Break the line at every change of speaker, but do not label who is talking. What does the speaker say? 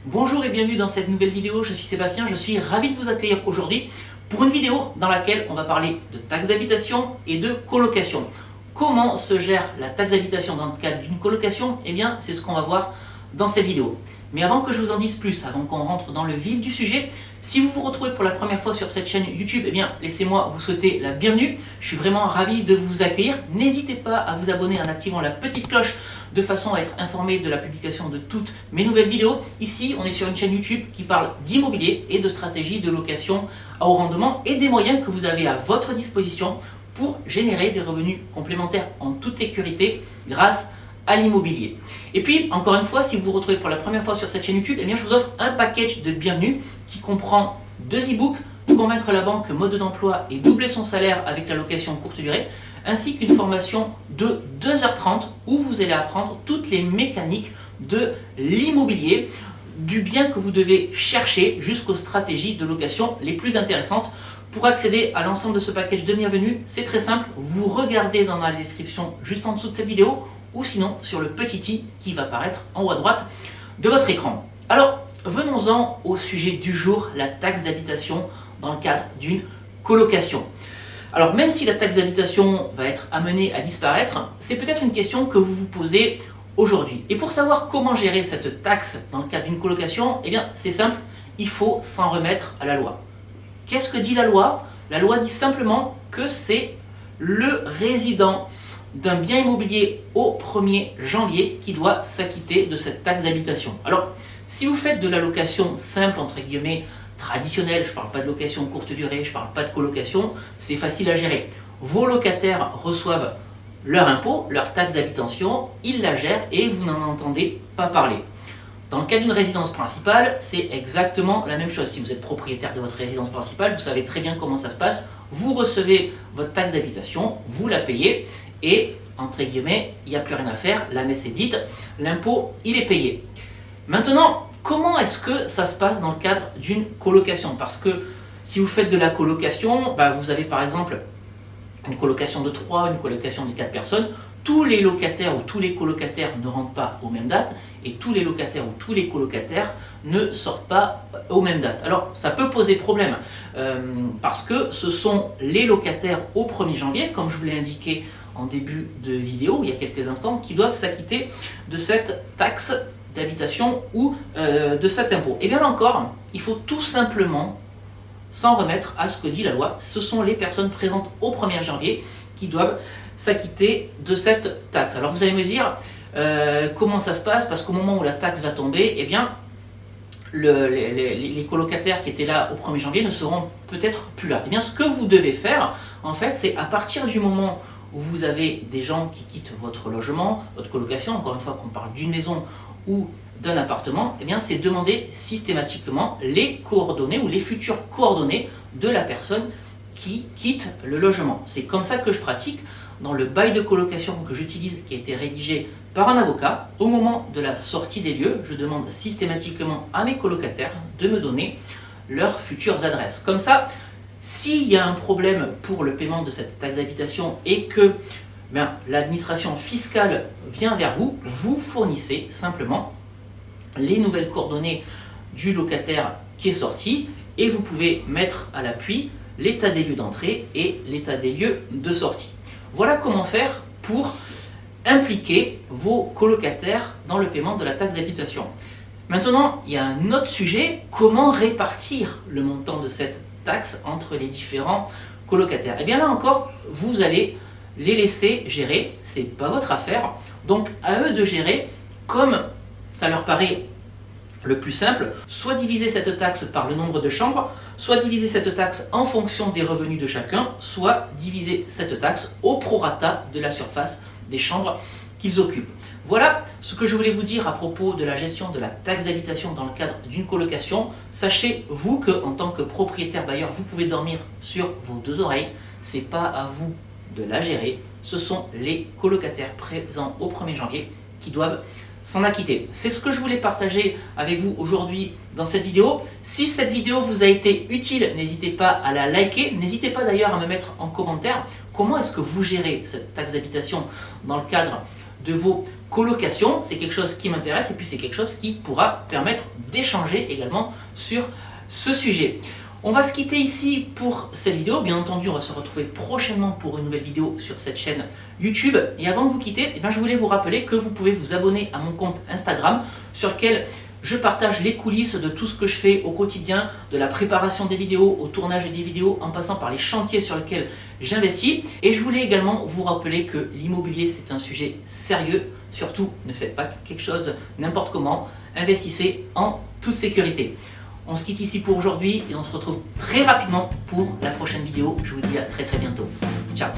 Bonjour et bienvenue dans cette nouvelle vidéo, je suis Sébastien, je suis ravi de vous accueillir aujourd'hui pour une vidéo dans laquelle on va parler de taxe d'habitation et de colocation. Comment se gère la taxe d'habitation dans le cadre d'une colocation? Eh bien, c'est ce qu'on va voir dans cette vidéo. Mais avant que je vous en dise plus, avant qu'on rentre dans le vif du sujet, si vous vous retrouvez pour la première fois sur cette chaîne YouTube, eh bien, laissez-moi vous souhaiter la bienvenue. Je suis vraiment ravi de vous accueillir. N'hésitez pas à vous abonner en activant la petite cloche de façon à être informé de la publication de toutes mes nouvelles vidéos. Ici, on est sur une chaîne YouTube qui parle d'immobilier et de stratégie de location à haut rendement et des moyens que vous avez à votre disposition pour générer des revenus complémentaires en toute sécurité grâce à l'immobilier. Et puis, encore une fois, si vous vous retrouvez pour la première fois sur cette chaîne YouTube, eh bien, je vous offre un package de bienvenue qui comprend 2 e-books, Convaincre la banque, mode d'emploi et doubler son salaire avec la location courte durée, ainsi qu'une formation de 2h30 où vous allez apprendre toutes les mécaniques de l'immobilier, du bien que vous devez chercher jusqu'aux stratégies de location les plus intéressantes. Pour accéder à l'ensemble de ce package de bienvenue, c'est très simple, vous regardez dans la description juste en dessous de cette vidéo ou sinon sur le petit i qui va apparaître en haut à droite de votre écran. Alors, venons-en au sujet du jour, la taxe d'habitation dans le cadre d'une colocation. Alors, même si la taxe d'habitation va être amenée à disparaître, c'est peut-être une question que vous vous posez aujourd'hui. Et pour savoir comment gérer cette taxe dans le cadre d'une colocation, eh bien, c'est simple, il faut s'en remettre à la loi. Qu'est-ce que dit la loi? La loi dit simplement que c'est le résident d'un bien immobilier au 1er janvier qui doit s'acquitter de cette taxe d'habitation. Alors, si vous faites de la location simple, entre guillemets, traditionnelle, je ne parle pas de location courte durée, je ne parle pas de colocation, c'est facile à gérer. Vos locataires reçoivent leur impôt, leur taxe d'habitation, ils la gèrent et vous n'en entendez pas parler. Dans le cas d'une résidence principale, c'est exactement la même chose. Si vous êtes propriétaire de votre résidence principale, vous savez très bien comment ça se passe. Vous recevez votre taxe d'habitation, vous la payez et, entre guillemets, il n'y a plus rien à faire, la messe est dite, l'impôt, il est payé. Maintenant, comment est-ce que ça se passe dans le cadre d'une colocation? Parce que si vous faites de la colocation, vous avez par exemple une colocation de 3, une colocation de 4 personnes, tous les locataires ou tous les colocataires ne rentrent pas aux mêmes dates et tous les locataires ou tous les colocataires ne sortent pas aux mêmes dates. Alors ça peut poser problème parce que ce sont les locataires au 1er janvier, comme je vous l'ai indiqué en début de vidéo il y a quelques instants, qui doivent s'acquitter de cette taxe d'habitation ou de cet impôt. Et bien là encore, il faut tout simplement s'en remettre à ce que dit la loi. Ce sont les personnes présentes au 1er janvier qui doivent s'acquitter de cette taxe. Alors vous allez me dire comment ça se passe, parce qu'au moment où la taxe va tomber, eh bien, les colocataires qui étaient là au 1er janvier ne seront peut-être plus là. Eh bien, ce que vous devez faire, en fait, c'est à partir du moment où vous avez des gens qui quittent votre logement, votre colocation, encore une fois qu'on parle d'une maison ou d'un appartement, eh bien, c'est demander systématiquement les coordonnées ou les futures coordonnées de la personne qui quitte le logement. C'est comme ça que je pratique dans le bail de colocation que j'utilise, qui a été rédigé par un avocat. Au moment de la sortie des lieux, je demande systématiquement à mes colocataires de me donner leurs futures adresses. Comme ça, s'il y a un problème pour le paiement de cette taxe d'habitation et que l'administration fiscale vient vers vous, vous fournissez simplement les nouvelles coordonnées du locataire qui est sorti et vous pouvez mettre à l'appui l'état des lieux d'entrée et l'état des lieux de sortie. Voilà comment faire pour impliquer vos colocataires dans le paiement de la taxe d'habitation. Maintenant, il y a un autre sujet, comment répartir le montant de cette taxe entre les différents colocataires. Et bien là encore, vous allez les laisser gérer, c'est pas votre affaire, donc à eux de gérer comme ça leur paraît le plus simple, soit diviser cette taxe par le nombre de chambres, soit diviser cette taxe en fonction des revenus de chacun, soit diviser cette taxe au prorata de la surface des chambres qu'ils occupent. Voilà ce que je voulais vous dire à propos de la gestion de la taxe d'habitation dans le cadre d'une colocation. Sachez-vous qu'en tant que propriétaire bailleur, vous pouvez dormir sur vos 2 oreilles, c'est pas à vous de la gérer, ce sont les colocataires présents au 1er janvier qui doivent s'en acquitter. C'est ce que je voulais partager avec vous aujourd'hui dans cette vidéo. Si cette vidéo vous a été utile, n'hésitez pas à la liker. N'hésitez pas d'ailleurs à me mettre en commentaire comment est-ce que vous gérez cette taxe d'habitation dans le cadre de vos colocation, c'est quelque chose qui m'intéresse et puis c'est quelque chose qui pourra permettre d'échanger également sur ce sujet. On va se quitter ici pour cette vidéo. Bien entendu, on va se retrouver prochainement pour une nouvelle vidéo sur cette chaîne YouTube. Et avant de vous quitter, je voulais vous rappeler que vous pouvez vous abonner à mon compte Instagram sur lequel je partage les coulisses de tout ce que je fais au quotidien, de la préparation des vidéos, au tournage des vidéos, en passant par les chantiers sur lesquels j'investis. Et je voulais également vous rappeler que l'immobilier, c'est un sujet sérieux. Surtout, ne faites pas quelque chose n'importe comment. Investissez en toute sécurité. On se quitte ici pour aujourd'hui et on se retrouve très rapidement pour la prochaine vidéo. Je vous dis à très bientôt. Ciao!